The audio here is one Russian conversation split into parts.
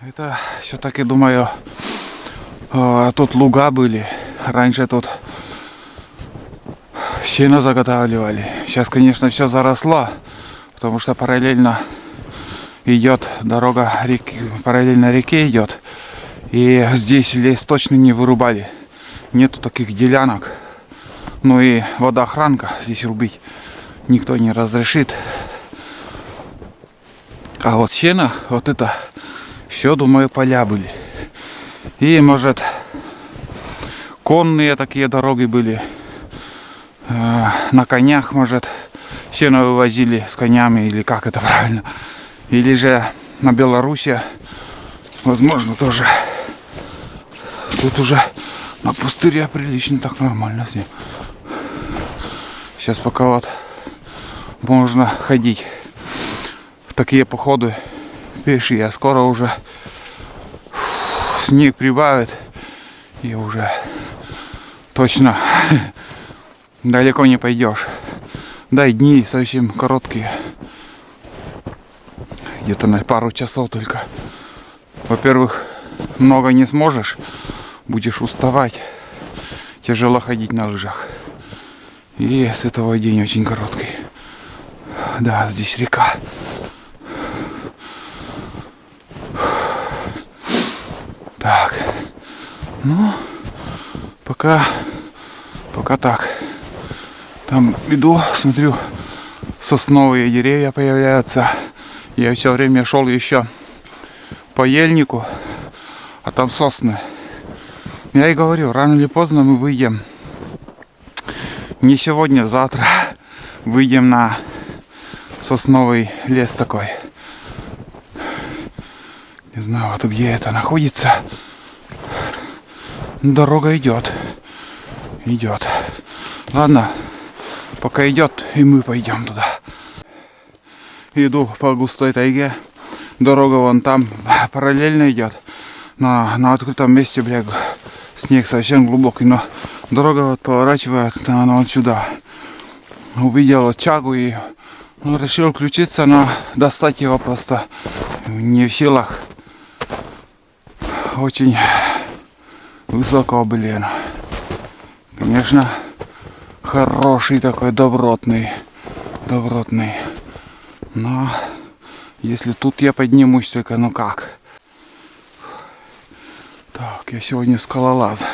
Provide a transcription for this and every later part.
Это все-таки, думаю, тут луга были. Раньше тут сено заготавливали. Сейчас, конечно, все заросло, потому что параллельно идет дорога, параллельно реке идет. И здесь лес точно не вырубали. Нету таких делянок. Ну и водоохранка здесь рубить никто не разрешит. А вот сено, вот это все, думаю, поля были. И, может, конные такие дороги были. На конях, может, сено вывозили с конями, или как это правильно. Или же на Беларуси, возможно, тоже. Тут уже на пустыре прилично, так нормально все. Сейчас пока вот можно ходить в такие походы пешие, а скоро уже снег прибавит и уже точно далеко не пойдешь. Да и дни совсем короткие, где-то на пару часов только. Во-первых, много не сможешь, будешь уставать, тяжело ходить на лыжах. И с этого день очень короткий. Да, здесь река. Так, ну, пока так. Там иду, смотрю, сосновые деревья появляются. Я все время шел еще по ельнику, а там сосны. Я и говорю, рано или поздно мы выйдем. Не сегодня, а завтра выйдем на сосновый лес такой. Не знаю, вот где это находится. Дорога идет. Ладно, пока идет, и мы пойдем туда. Иду по густой тайге. Дорога вон там параллельно идет. На открытом месте, бля, снег совсем глубокий, но дорога вот поворачивает, она вот сюда. Увидел вот чагу и решил включиться, но достать его просто не в силах. Очень высоко, блин. Конечно, хороший такой, добротный. Но если тут я поднимусь, только ну как. Так, я сегодня скалолаз.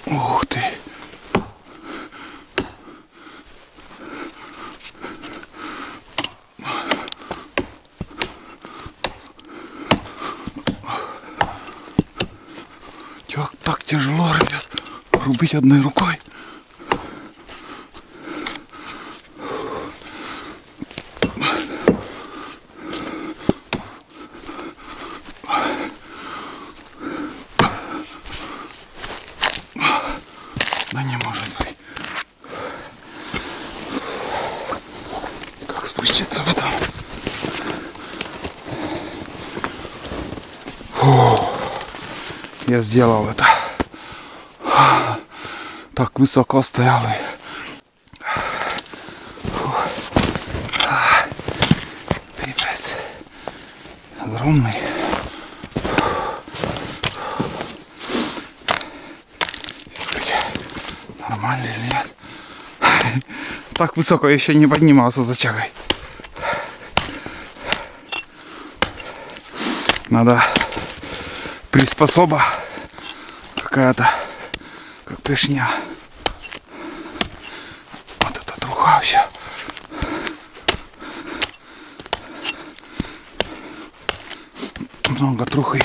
Ух ты. Так тяжело, ребят, рубить одной рукой. Да не может быть. Как спуститься в этом? Фу. Я сделал это. Так высоко стоял. Пипец. Огромный. Нормально или нет? Так высоко я еще не поднимался за чагой. Надо приспособа какая-то, как пешня. Вот это труха все. Много трухи.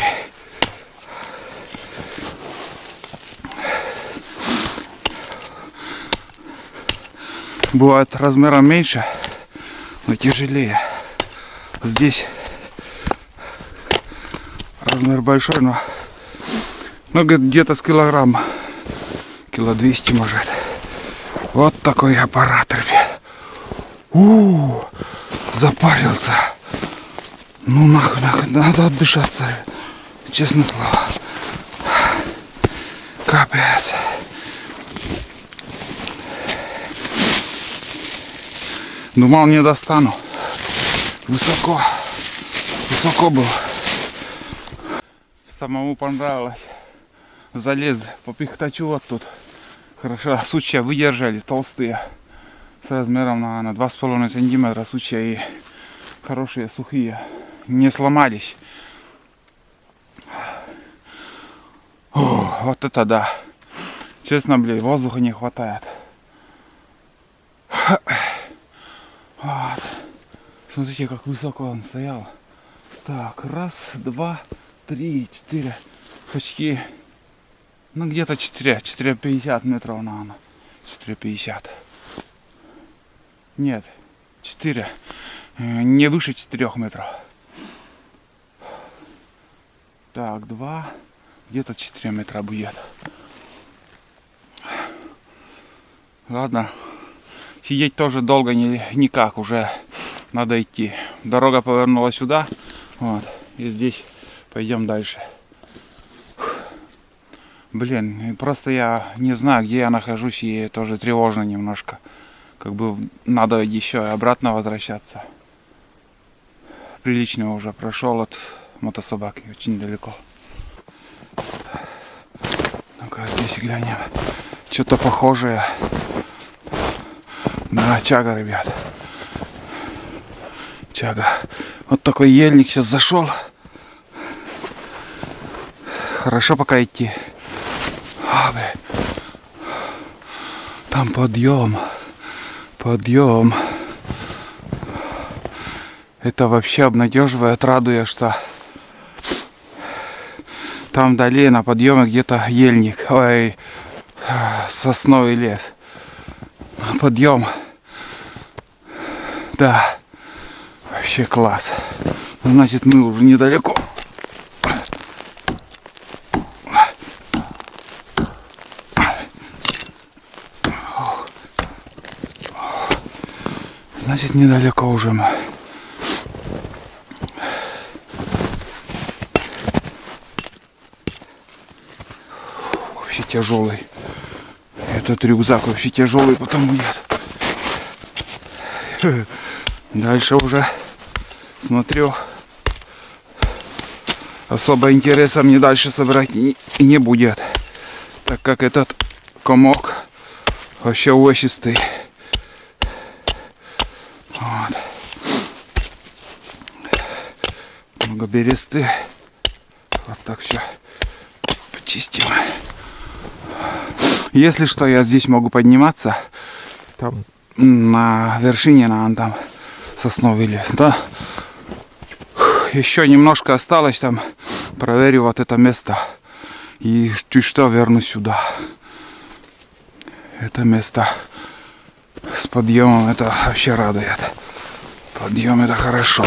Бывает размером меньше, но тяжелее. Здесь размер большой, но где-то с килограмм. Кило 200 может. Вот такой аппарат, ребят. Запарился. Ну нахуй, надо отдышаться, ребят. Честное слово. Капец. Думал, не достану. Высоко. Высоко было. Самому понравилось. Залез по пихтачу вот тут. Хорошо, сучья выдержали, толстые. С размером на 2,5 сантиметра сучья и хорошие, сухие. Не сломались. О, вот это да. Честно, блядь, воздуха не хватает. Вот. Смотрите, как высоко он стоял. Так, раз, два, три, четыре. Почти, ну где-то 4,50 метров, наверное. 4,50. Нет, 4. Не выше 4 метров. Так, 2. Где-то 4 метра будет. Ладно. Сидеть тоже долго никак. Уже надо идти. Дорога повернула сюда. Вот. И здесь пойдем дальше. Блин, просто я не знаю, где я нахожусь. И тоже тревожно немножко. Как бы надо еще и обратно возвращаться. Прилично уже прошел от мотособаки. Очень далеко. Ну-ка, здесь глянем. Что-то похожее на очага, ребят. Чага. Вот такой ельник сейчас зашел. Хорошо пока идти. Там подъем. Подъем. Это вообще обнадеживает, радует, что там вдали на подъеме где-то ельник. Ой, сосновый лес. Подъем. Да. Вообще класс. Значит, мы уже недалеко. Значит, недалеко уже мы. Вообще тяжелый. Этот рюкзак вообще тяжелый, потом будет. Дальше уже смотрю. Особо интереса мне дальше собирать и не будет. Так как этот комок вообще увесистый. Вот. Много бересты. Вот так все почистим. Если что, я здесь могу подниматься. Там на вершине, там сосновый лес. Да? Еще немножко осталось там. Проверю вот это место. И чуть что вернусь сюда. Это место с подъемом, это вообще радует. Подъем это хорошо.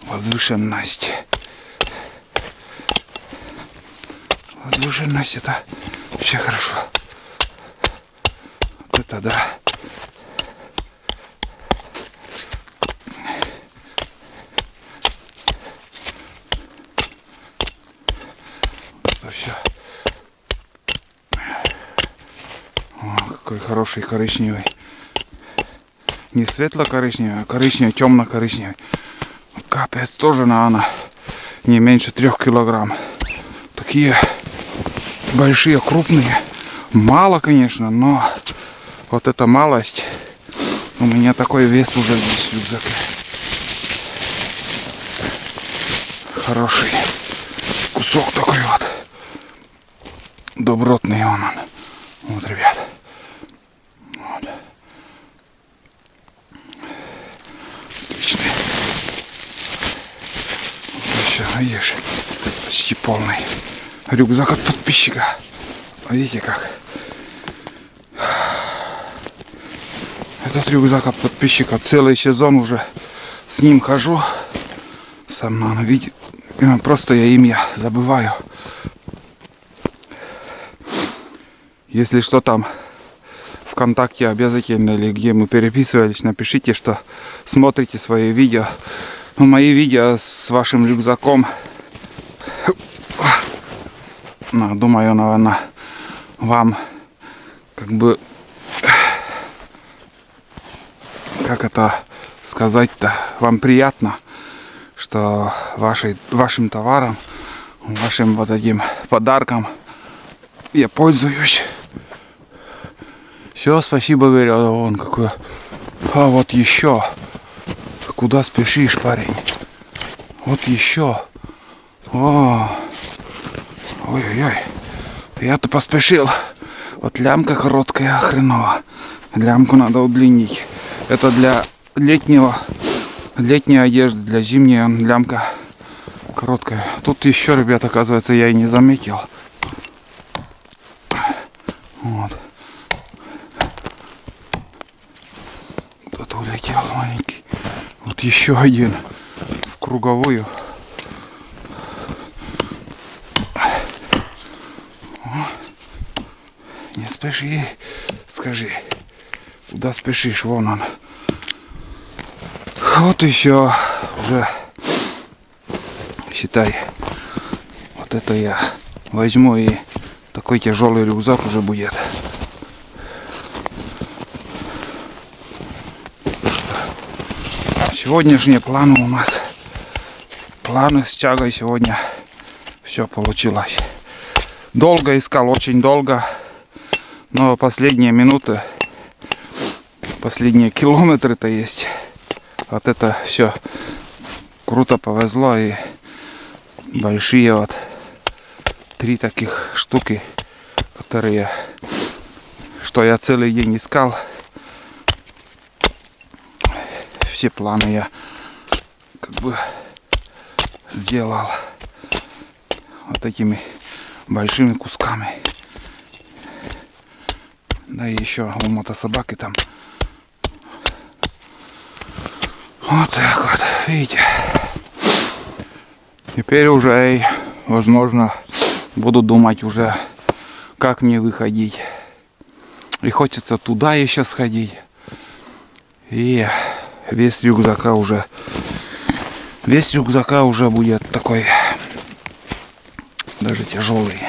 Возвышенность. Возвышенность это вообще хорошо. Вот это да. Все. О, какой хороший коричневый. Не светло-коричневый, а коричневый, темно-коричневый. Капец, тоже, наверное, не меньше 3 килограмм. Такие большие, крупные. Мало, конечно, но вот эта малость. У меня такой вес уже здесь в рюкзаке. Хороший кусок такой вот. Добротный он. Вот, ребят. Вот. Отличный. Еще, видишь, почти полный. Рюкзак от подписчика. Видите как? Этот рюкзак от подписчика. Целый сезон уже с ним хожу. Сам, наверное, видит. Просто я имя забываю. Если что там ВКонтакте обязательно или где мы переписывались, напишите, что смотрите свои видео. Мои видео с вашим рюкзаком. Ну, думаю, наверное, вам как бы как это сказать-то, вам приятно, что вашим товаром, вашим вот этим подарком я пользуюсь. Все, спасибо, говорю, вон какой. А вот еще. Куда спешишь, парень? Вот еще. О, ой-ой-ой. Я-то поспешил. Вот лямка короткая, хреново. Лямку надо удлинить. Это для летней одежды, для зимней лямка короткая. Тут еще, ребят, оказывается, я и не заметил. Вот. Кто-то улетел маленький. Вот еще один в круговую. Не спеши, скажи, куда спешишь, вон он. Вот еще уже, считай, вот это я возьму, и такой тяжелый рюкзак уже будет. Сегодняшние планы у нас, планы с тягой сегодня, все получилось. Долго искал, очень долго. Но последние минуты, последние километры-то есть. Вот это все круто повезло. И большие вот 3 таких штуки, которые, что я целый день искал. Все планы я как бы сделал вот этими большими кусками. Да и еще у мотособаки там. Вот так вот, видите. Теперь уже, возможно, буду думать уже, как мне выходить. И хочется туда еще сходить. И весь рюкзака уже будет такой, даже тяжелый.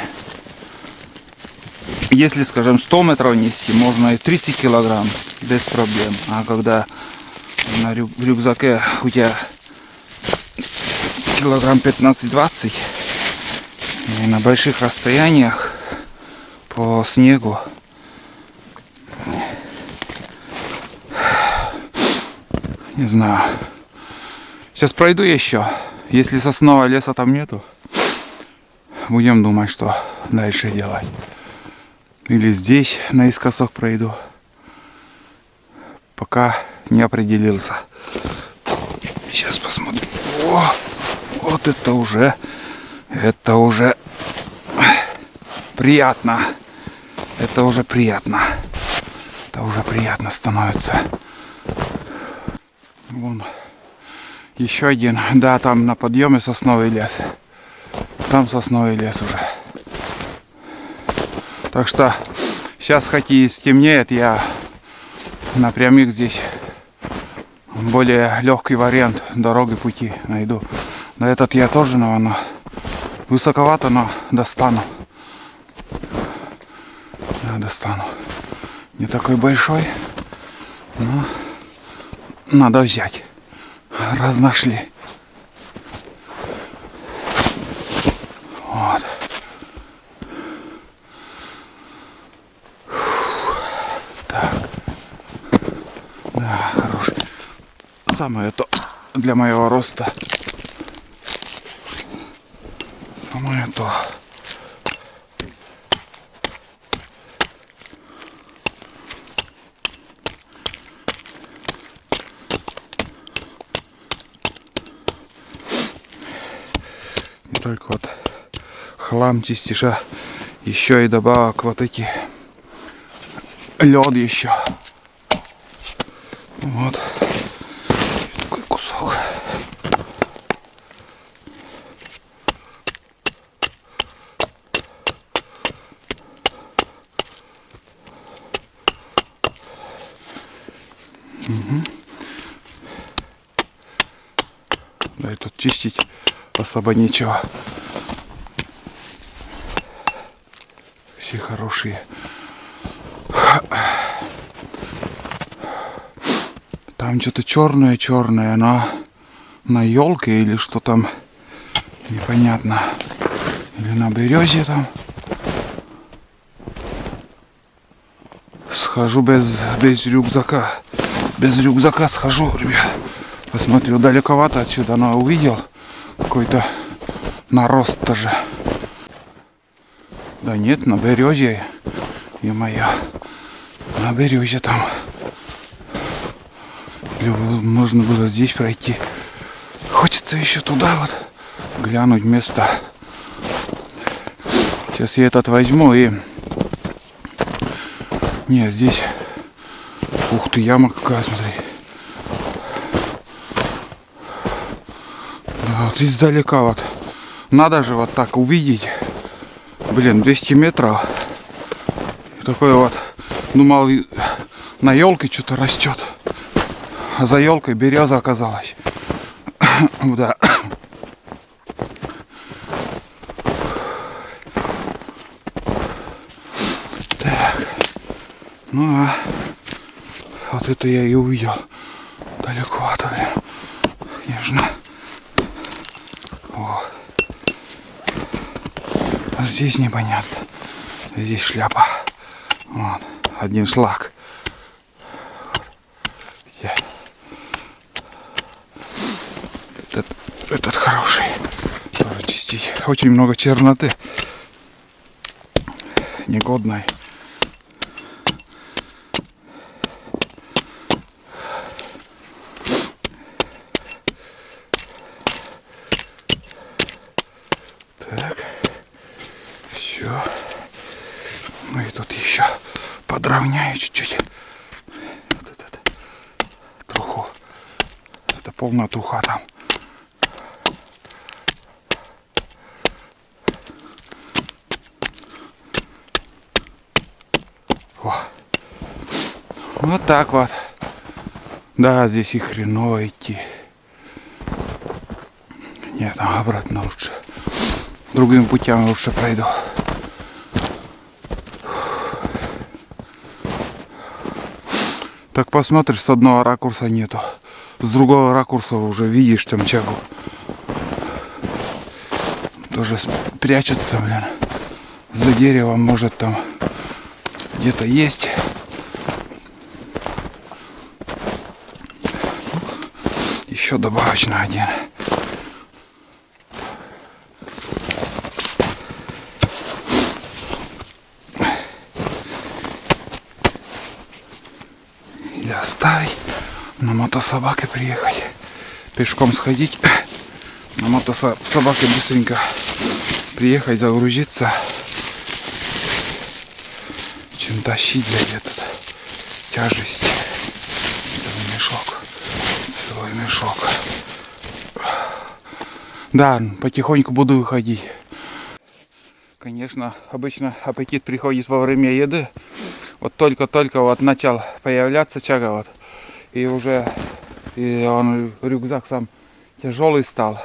Если, скажем, 100 метров нести, можно и 30 килограмм без проблем. А когда на рюкзаке у тебя килограмм 15-20, и на больших расстояниях по снегу, не знаю. Сейчас пройду еще. Если соснового леса там нету, будем думать, что дальше делать. Или здесь наискосок пройду. Пока не определился. Сейчас посмотрим. О, вот это уже приятно. Это уже приятно становится. Вон еще один. Да, там на подъеме сосновый лес. Там сосновый лес уже. Так что сейчас, хоть и стемнеет, я напрямик здесь более легкий вариант дороги, пути найду. Но этот я тоже, наверное, высоковато, но достану. Да, достану. Не такой большой, но надо взять. Раз нашли. Вот. Так. Да, хороший. Самое то для моего роста. Самое то. Не только вот хлам чистиша, еще и добавок вот эти лед еще. Вот такой кусок. Угу. Да и тут чистить особо нечего. Все хорошие. Там что-то черное, на елке или что там, непонятно. Или на березе там. Схожу без рюкзака. Без рюкзака схожу, ребят. Посмотрю, далековато отсюда, но увидел какой-то нарост тоже. Да нет, на березе, ё-моё, на березе там. Или можно было здесь пройти. Хочется еще туда вот глянуть место. Сейчас я этот возьму и... Не, здесь... Ух ты, яма какая, смотри. Вот издалека вот. Надо же вот так увидеть. Блин, 200 метров. Такой вот. Думал, на елке что-то растет. А за елкой береза оказалась. Да. Так. Ну а вот это я и увидел. Далековато, блин. Конечно. О. А здесь непонятно. Здесь шляпа. Вот. Один шлак. Где? Этот хороший. Тоже чистить. Очень много черноты. Негодной. Так. Все. Ну и тут еще подровняю чуть-чуть. Вот этот труху. Это полная труха там. О. Вот так вот. Да, здесь и хреново идти. Нет, там обратно лучше. Другими путями лучше пройду. Так посмотришь, с одного ракурса нету. С другого ракурса уже видишь там чагу. Тоже прячется, блин. За деревом, может, там где-то есть. Еще добавочно один. Или оставить, на мотособаке приехать. Пешком сходить, на мотособаке быстренько приехать, загрузиться. Чем тащить, блядь, этот тяжесть. Целый мешок. Целый мешок. Да, потихоньку буду выходить. Конечно, обычно аппетит приходит во время еды. Вот только-только вот начал появляться чага вот. И уже он, рюкзак сам тяжелый стал.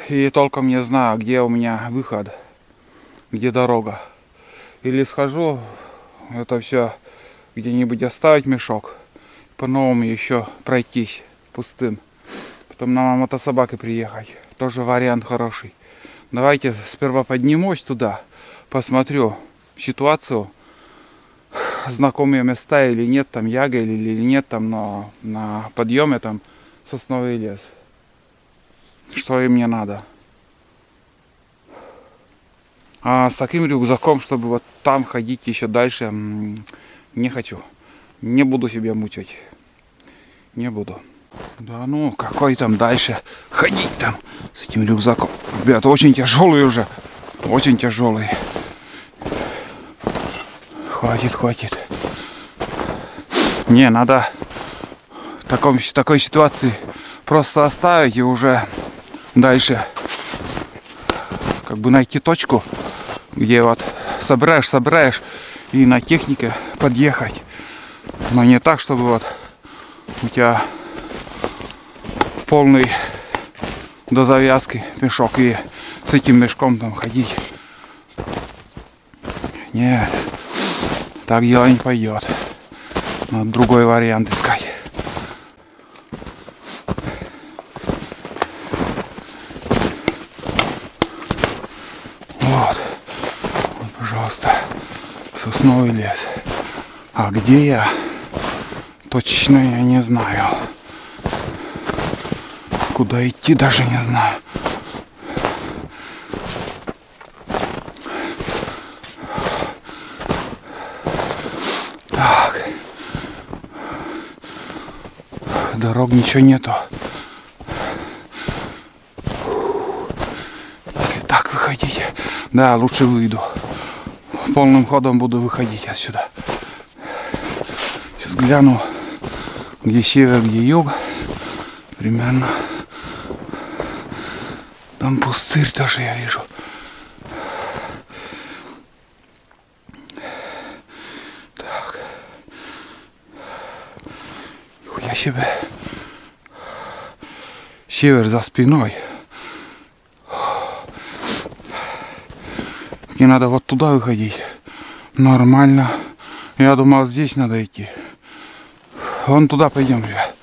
И толком не знаю, где у меня выход, где дорога. Или схожу, это все где-нибудь оставить мешок, по-новому еще пройтись пустым. Потом на мотособаке приехать. Тоже вариант хороший. Давайте сперва поднимусь туда, посмотрю ситуацию, знакомые места или нет, там яга или нет, там на подъеме там сосновый лес. Что им мне надо. А с таким рюкзаком, чтобы вот там ходить еще дальше, не хочу. Не буду себя мучать. Не буду. Да ну, какой там дальше ходить там с этим рюкзаком. Ребят, очень тяжелый уже. Очень тяжелый. Хватит, хватит. Не, надо в такой ситуации просто оставить и уже дальше как бы найти точку, где вот собираешь и на технике подъехать. Но не так, чтобы вот у тебя полный до завязки мешок и с этим мешком там ходить. Нет, так дело не пойдет. Надо другой вариант искать. Вот, пожалуйста, сосновый лес. А где я? Точно я не знаю. Куда идти даже не знаю. Так. Дорог ничего нету. Если так выходить, да, лучше выйду. Полным ходом буду выходить отсюда. Сейчас гляну, где север, где юг. Примерно. Там пустырь тоже я вижу. Так. Нихуя себе. Север за спиной. Мне надо вот туда выходить. Нормально. Я думал, здесь надо идти. Вон туда пойдем, ребят.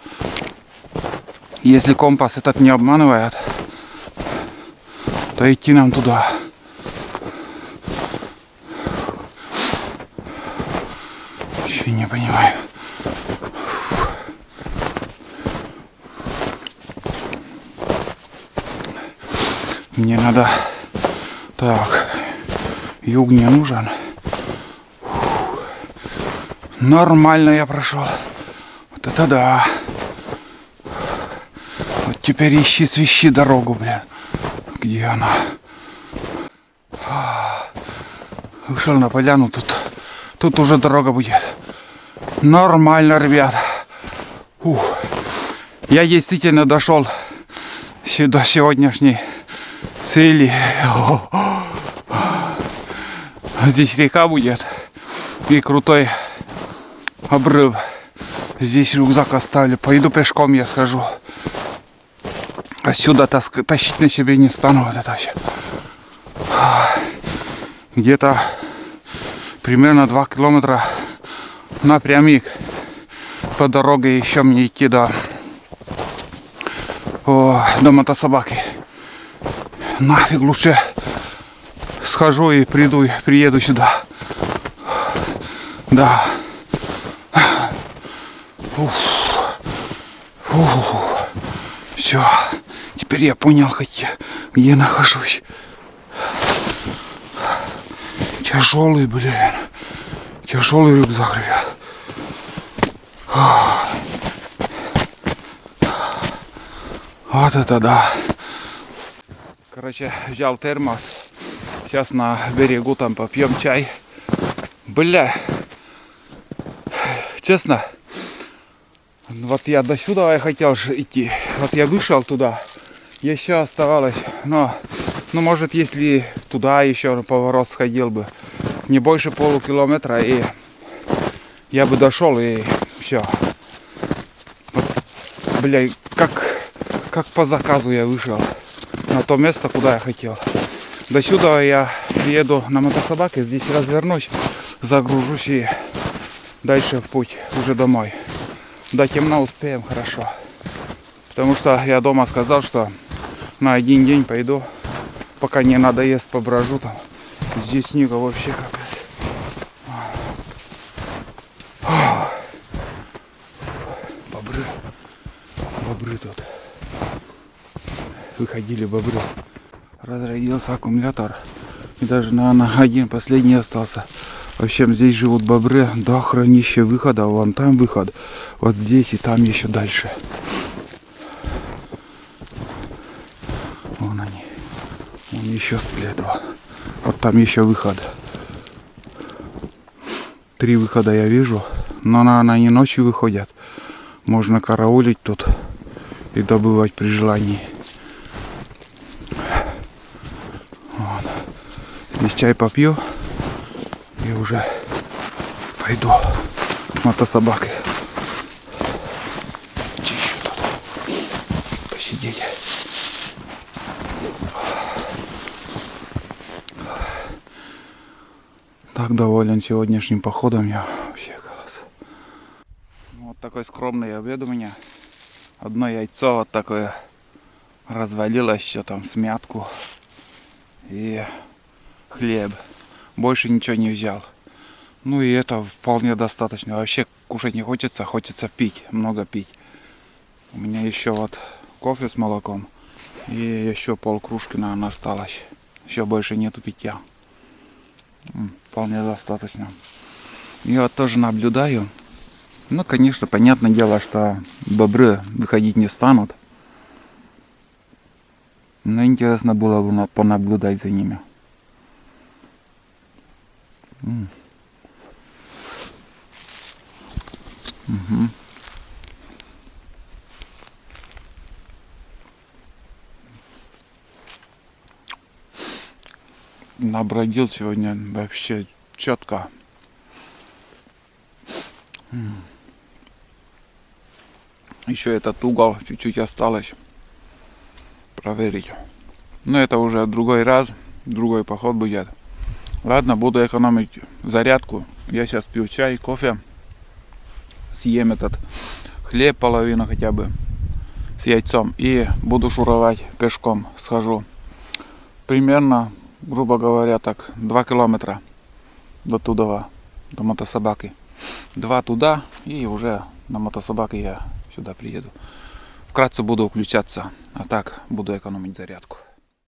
Если компас этот не обманывает, то идти нам туда. Вообще не понимаю. Мне надо... Так, юг не нужен. Нормально я прошел. Вот это да. Вот теперь ищи, свищи дорогу, блин. Где она? Вышел на поляну, тут уже дорога будет. Нормально, ребят. Я действительно дошел до сегодняшней цели. Здесь река будет и крутой обрыв. Здесь рюкзак оставлю. Пойду пешком, я схожу. Отсюда тащить на себе не стану. Вот это все. Где-то примерно 2 километра напрямик по дороге еще мне идти до мотособаки. Нафиг, лучше схожу и приеду сюда. Да. Все. Теперь я понял, где нахожусь. Тяжелый, блин. Тяжелый рюкзак, ребят. Вот это да. Короче, взял термос. Сейчас на берегу там попьем чай. Бля. Честно. Вот я до сюда я хотел же идти. Вот я вышел туда. Еще оставалось. Но может, если туда еще поворот сходил бы. Не больше полукилометра. И я бы дошел и все. Вот, бля, как по заказу я вышел. На то место, куда я хотел. До сюда я еду на мотособаке. Здесь развернусь. Загружусь и дальше в путь. Уже домой. До темна успеем хорошо. Потому что я дома сказал, что на один день пойду. Пока не надоест, поброжу там. Здесь снега вообще капец. Бобры тут. Выходили бобры. Разрядился аккумулятор. И даже, наверное, один последний остался. В общем, здесь живут бобры до хранища выхода. Вон там выход. Вот здесь и там еще дальше. Вон они. Вон еще след. Вот там еще выход. 3 выхода я вижу. Но, наверное, они ночью выходят. Можно караулить тут и добывать при желании. Вот. Здесь чай попью. И уже пойду к мотособаке. Чищу тут. Посидеть. Так доволен сегодняшним походом я. Вообще класс. Вот такой скромный обед у меня. Одно яйцо вот такое развалилось, еще там смятку и хлеб. Больше ничего не взял. Ну и это вполне достаточно. Вообще кушать не хочется, хочется пить, много пить. У меня еще вот кофе с молоком и еще полкружки, наверное, осталось. Еще больше нету питья. Вполне достаточно. Я вот тоже наблюдаю. Ну, конечно, понятное дело, что бобры выходить не станут. Но интересно было бы понаблюдать за ними. Угу. Набродил сегодня вообще четко. Еще этот угол чуть-чуть осталось проверить. Но это уже другой раз, другой поход будет. Ладно, буду экономить зарядку. Я сейчас пью чай, кофе. Съем этот хлеб половину хотя бы с яйцом. И буду шуровать пешком. Схожу. Примерно, грубо говоря, так 2 километра до туда, до мотособаки. 2 туда и уже на мотособаке я сюда приеду. Вкратце буду включаться, а так буду экономить зарядку.